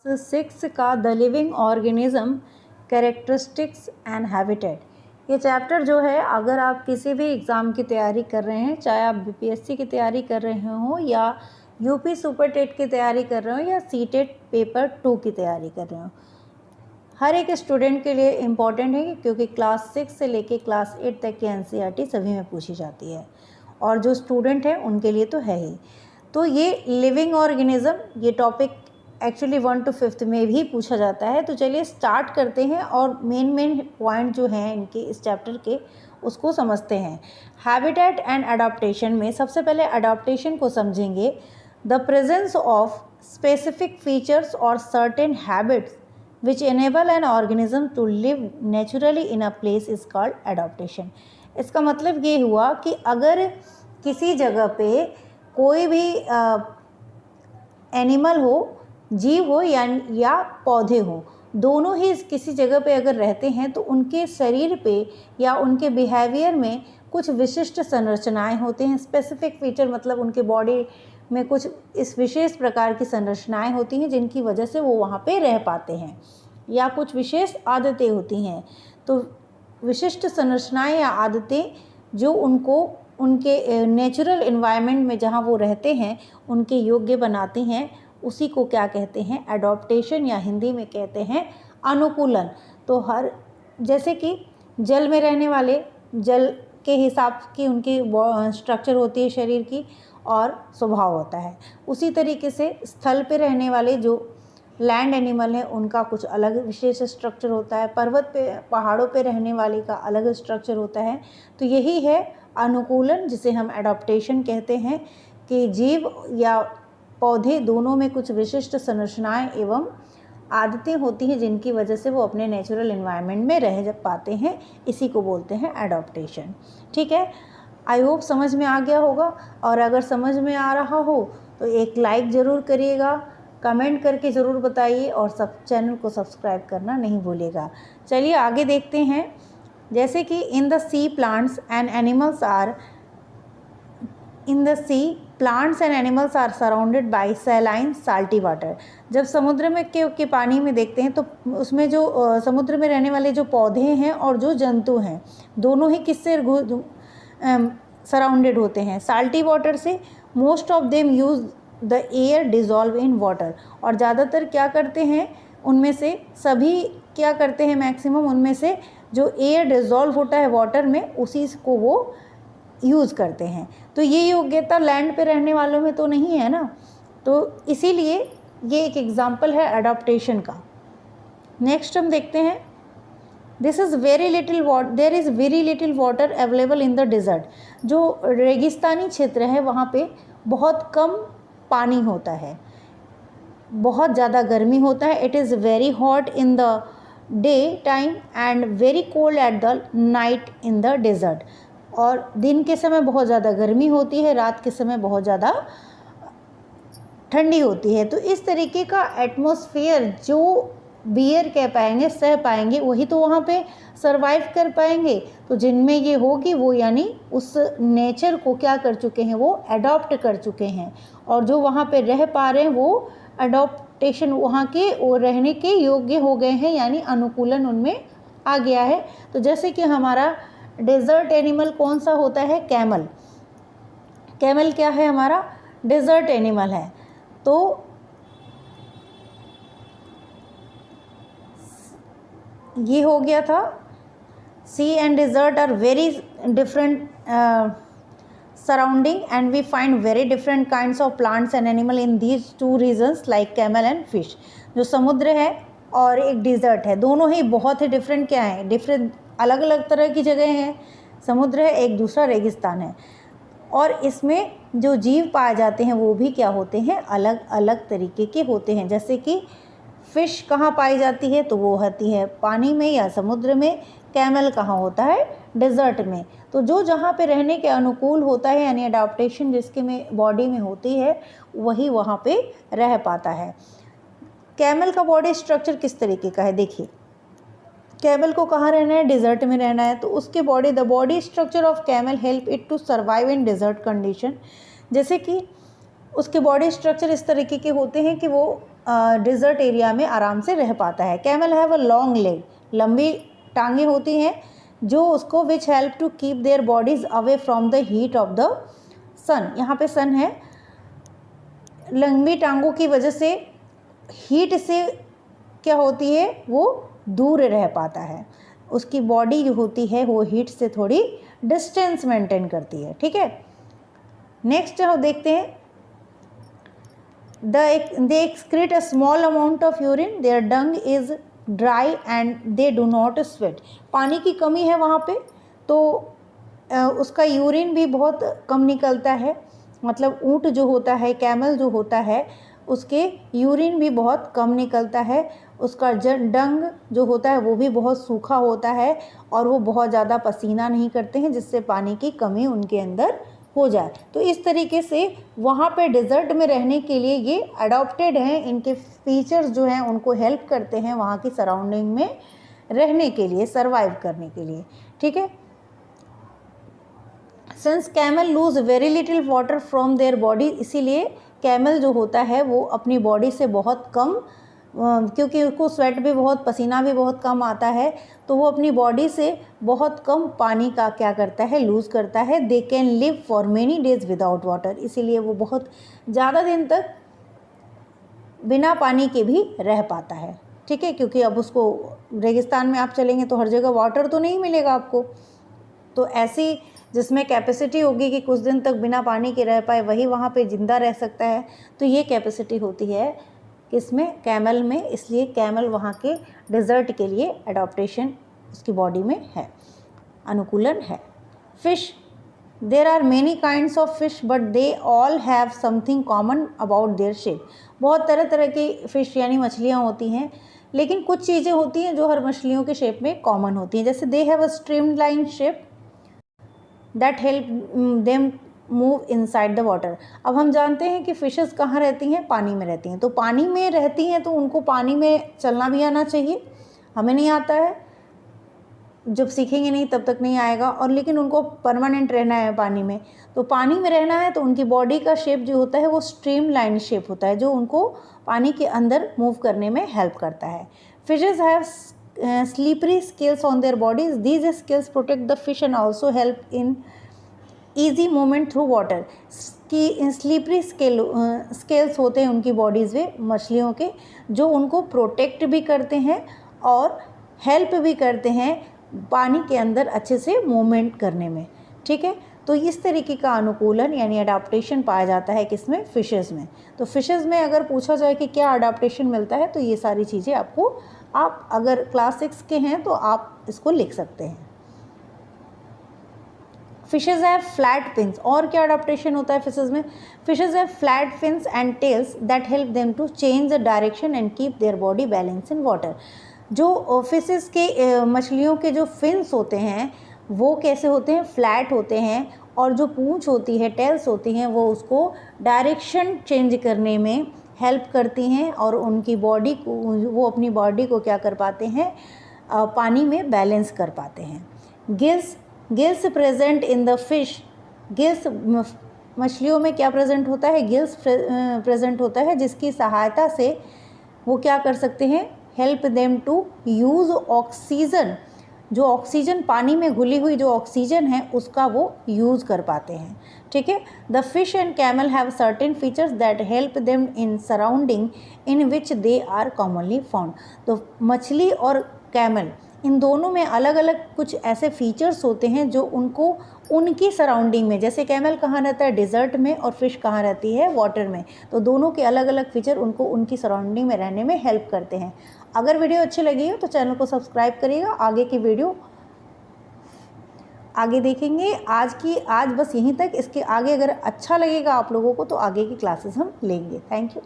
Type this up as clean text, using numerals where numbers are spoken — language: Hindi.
6 का the living organism characteristics and habitat. ये चैप्टर जो है, अगर आप किसी भी एग्ज़ाम की तैयारी कर रहे हैं, चाहे आप बीपीएससी की तैयारी कर रहे हो या यूपी सुपर टेट की तैयारी कर रहे हो या सीटेट पेपर 2 की तैयारी कर रहे हो, हर एक स्टूडेंट के लिए इम्पॉर्टेंट है क्योंकि क्लास 6 से लेके क्लास 8 तक की एनसीईआरटी सभी में पूछी जाती है और जो स्टूडेंट है उनके लिए तो है ही। तो ये लिविंग ऑर्गेनिज्म, ये टॉपिक एक्चुअली 1 to 5 में भी पूछा जाता है। तो चलिए स्टार्ट करते हैं और मेन पॉइंट जो हैं इनके इस चैप्टर के उसको समझते हैं। हैबिटेट एंड अडॉप्टेशन में सबसे पहले अडॉप्टेशन को समझेंगे। The presence of specific features और certain habits which enable an organism to live naturally in a place is called adaptation. इसका मतलब ये हुआ कि अगर किसी जगह पे कोई भी एनिमल हो, जीव हो या पौधे हो, दोनों ही किसी जगह पे अगर रहते हैं तो उनके शरीर पे या उनके बिहेवियर में कुछ विशिष्ट संरचनाएं होती हैं। स्पेसिफिक फीचर मतलब उनके बॉडी में कुछ इस विशेष प्रकार की संरचनाएं होती हैं जिनकी वजह से वो वहाँ पे रह पाते हैं, या कुछ विशेष आदतें होती हैं। तो विशिष्ट संरचनाएं या आदतें जो उनको उनके नेचुरल एनवायरनमेंट में जहाँ वो रहते हैं उनके योग्य बनाती हैं, उसी को क्या कहते हैं? अडॉप्टेशन, या हिंदी में कहते हैं अनुकूलन। तो जैसे कि जल में रहने वाले जल के हिसाब की उनकी स्ट्रक्चर होती है शरीर की और स्वभाव होता है, उसी तरीके से स्थल पे रहने वाले जो लैंड एनिमल हैं उनका कुछ अलग विशेष स्ट्रक्चर होता है, पर्वत पे पहाड़ों पे रहने वाले का अलग स्ट्रक्चर होता है। तो यही है अनुकूलन, जिसे हम एडॉप्टेशन कहते हैं कि जीव या पौधे दोनों में कुछ विशिष्ट संरचनाएं एवं आदतें होती हैं जिनकी वजह से वो अपने नेचुरल एनवायरनमेंट में रह पाते हैं। इसी को बोलते हैं एडॉप्टेशन। ठीक है, आई होप समझ में आ गया होगा, और अगर समझ में आ रहा हो तो एक लाइक ज़रूर करिएगा, कमेंट करके ज़रूर बताइए और चैनल को सब्सक्राइब करना नहीं भूलिएगा। चलिए आगे देखते हैं। जैसे कि in the sea plants and animals are surrounded by saline salty water. जब समुद्र में के पानी में देखते हैं तो उसमें जो समुद्र में रहने वाले जो पौधे हैं और जो जंतु हैं दोनों ही किससे सराउंडेड होते हैं? साल्टी वाटर से। Most of them use the air dissolve in water. और ज़्यादातर क्या करते हैं उनमें से सभी क्या करते हैं, मैक्सिमम उनमें से जो एयर डिज़ोल्व होता है वाटर में उसी को वो यूज़ करते हैं। तो ये योग्यता लैंड पे रहने वालों में तो नहीं है ना, तो इसीलिए ये एक एग्जाम्पल है अडॉप्टेशन का। नेक्स्ट हम देखते हैं, there is very little water available in the desert. जो रेगिस्तानी क्षेत्र है वहाँ पे बहुत कम पानी होता है, बहुत ज़्यादा गर्मी होता है। It is very hot in the day time and very cold at the night in the desert. और दिन के समय बहुत ज़्यादा गर्मी होती है, रात के समय बहुत ज़्यादा ठंडी होती है। तो इस तरीके का एटमॉस्फेयर जो बियर कह पाएंगे, सह पाएंगे, वही तो वहाँ पे सरवाइव कर पाएंगे। तो जिनमें ये होगी वो यानी उस नेचर को क्या कर चुके हैं, वो अडॉप्ट कर चुके हैं, और जो वहाँ पे रह पा रहे हैं वो अडॉप्टेशन वहाँ के वो रहने के योग्य हो गए हैं, यानी अनुकूलन उनमें आ गया है। तो जैसे कि हमारा डेजर्ट एनिमल कौन सा होता है? कैमल। कैमल क्या है? हमारा डेजर्ट एनिमल है। तो ये हो गया था। Sea and desert are very different surrounding and we find very different kinds of plants and animal in these two regions like camel and fish. जो समुद्र है और एक डिज़र्ट है, दोनों ही बहुत ही डिफरेंट क्या है, डिफरेंट अलग अलग तरह की जगह हैं। समुद्र है, एक दूसरा रेगिस्तान है, और इसमें जो जीव पाए जाते हैं वो भी क्या होते हैं, अलग अलग तरीके के होते हैं। जैसे कि फ़िश कहाँ पाई जाती है, तो वो होती है पानी में या समुद्र में। कैमल कहाँ होता है? डेजर्ट में। तो जो जहाँ पे रहने के अनुकूल होता है, यानी अडॉप्टेशन जिसके में बॉडी में होती है, वही वहाँ पे रह पाता है। कैमल का बॉडी स्ट्रक्चर किस तरीके का है? देखिए, कैमल को कहाँ रहना है? डिज़र्ट में रहना है। तो उसके the body structure of camel help it to survive in desert condition. जैसे कि उसके बॉडी स्ट्रक्चर इस तरीके के होते हैं कि वो डिज़र्ट एरिया में आराम से रह पाता है। Camel have a long leg, लंबी टांगें होती हैं जो उसको which help to keep their bodies away from the heat of the sun. यहाँ पे सन है, लंबी टांगों की वजह से हीट से क्या होती है, वो दूर रह पाता है, उसकी बॉडी जो होती है वो हीट से थोड़ी डिस्टेंस मेंटेन करती है। ठीक है, नेक्स्ट हम देखते हैं, they excrete a small amount of urine, their dung is dry and they do not sweat। पानी की कमी है वहाँ पे, तो उसका यूरिन भी बहुत कम निकलता है, मतलब ऊँट जो होता है, कैमल जो होता है, उसके यूरिन भी बहुत कम निकलता है, उसका डंग जो होता है वो भी बहुत सूखा होता है और वो बहुत ज़्यादा पसीना नहीं करते हैं, जिससे पानी की कमी उनके अंदर हो जाए। तो इस तरीके से वहाँ पे डिज़र्ट में रहने के लिए ये अडॉप्टेड हैं, इनके फीचर्स जो हैं उनको हेल्प करते हैं वहाँ की सराउंडिंग में रहने के लिए, सरवाइव करने के लिए। ठीक है, since camel lose very little water from their body, इसीलिए कैमल जो होता है वो अपनी बॉडी से बहुत कम, क्योंकि उसको स्वेट भी बहुत, पसीना भी बहुत कम आता है, तो वो अपनी बॉडी से बहुत कम पानी का क्या करता है, लूज़ करता है। They can live for many days without water, इसीलिए वो बहुत ज़्यादा दिन तक बिना पानी के भी रह पाता है। ठीक है, क्योंकि अब उसको रेगिस्तान में आप चलेंगे तो हर जगह वाटर तो नहीं मिलेगा आपको, तो ऐसी जिसमें कैपेसिटी होगी कि कुछ दिन तक बिना पानी के रह पाए, वही वहाँ पे ज़िंदा रह सकता है। तो ये कैपेसिटी होती है किसमें, कैमल में, इसलिए कैमल वहाँ के डिज़र्ट के लिए एडॉप्टेशन उसकी बॉडी में है, अनुकूलन है। Fish, there are many kinds of fish but they all have something common about their shape. बहुत तरह तरह की फ़िश यानी मछलियाँ होती हैं, लेकिन कुछ चीज़ें होती हैं जो हर मछलियों के शेप में कॉमन होती हैं। जैसे they have a streamline shape that help them move inside the water. अब हम जानते हैं कि फ़िशेस कहाँ रहती हैं, पानी में रहती हैं, तो पानी में रहती हैं तो उनको पानी में चलना भी आना चाहिए, हमें नहीं आता है, जब सीखेंगे नहीं तब तक नहीं आएगा, और लेकिन उनको परमानेंट रहना है पानी में, तो पानी में रहना है तो उनकी बॉडी का शेप जो होता है वो स्ट्रीमलाइन शेप होता है, जो उनको पानी के अंदर मूव करने में हेल्प करता है। Fishes have slippery scales on their bodies, these scales protect the fish and also help in easy movement through water। कि स्लीपरी स्केल्स होते हैं उनकी बॉडीज़ में मछलियों के, जो उनको प्रोटेक्ट भी करते हैं और हेल्प भी करते हैं पानी के अंदर अच्छे से मूवमेंट करने में। ठीक है, तो इस तरीके का अनुकूलन यानी अडाप्टेशन पाया जाता है किसमें, फिशेस में। तो फिशेस में अगर पूछा जाए कि क्या अडाप्टेशन मिलता है, तो ये सारी चीज़ें आपको, आप अगर क्लास 6 के हैं तो आप इसको लिख सकते हैं। फिशेज हैव फ्लैट फिन्स, और क्या अडाप्टेशन होता है फिशेज में, fishes have flat fins and tails that help them to change the direction and keep their body balance in water. जो फिशेज के मछलियों के जो फिन्स होते हैं वो कैसे होते हैं, फ्लैट होते हैं, और जो पूंछ होती है, टेल्स होती हैं, वो उसको डायरेक्शन चेंज करने में हेल्प करती हैं और उनकी बॉडी को, वो अपनी बॉडी को क्या कर पाते हैं, पानी में बैलेंस कर पाते हैं। Gills present in the fish, gills मछलियों में क्या प्रेजेंट होता है, गिल्स प्रेजेंट होता है, जिसकी सहायता से वो क्या कर सकते हैं, help them to use oxygen, जो ऑक्सीजन पानी में घुली हुई जो ऑक्सीजन है उसका वो यूज़ कर पाते हैं। ठीक है, the fish and camel have certain features that help them in surrounding in which they are commonly found. तो मछली और कैमल इन दोनों में अलग अलग कुछ ऐसे फीचर्स होते हैं जो उनको उनकी सराउंडिंग में, जैसे कैमल कहाँ रहता है, डिज़र्ट में, और फिश कहाँ रहती है, वाटर में, तो दोनों के अलग अलग फीचर उनको उनकी सराउंडिंग में रहने में हेल्प करते हैं। अगर वीडियो अच्छी लगी हो तो चैनल को सब्सक्राइब करिएगा, आगे की वीडियो आगे देखेंगे। आज बस यहीं तक, इसके आगे अगर अच्छा लगेगा आप लोगों को तो आगे की क्लासेस हम लेंगे। Thank you.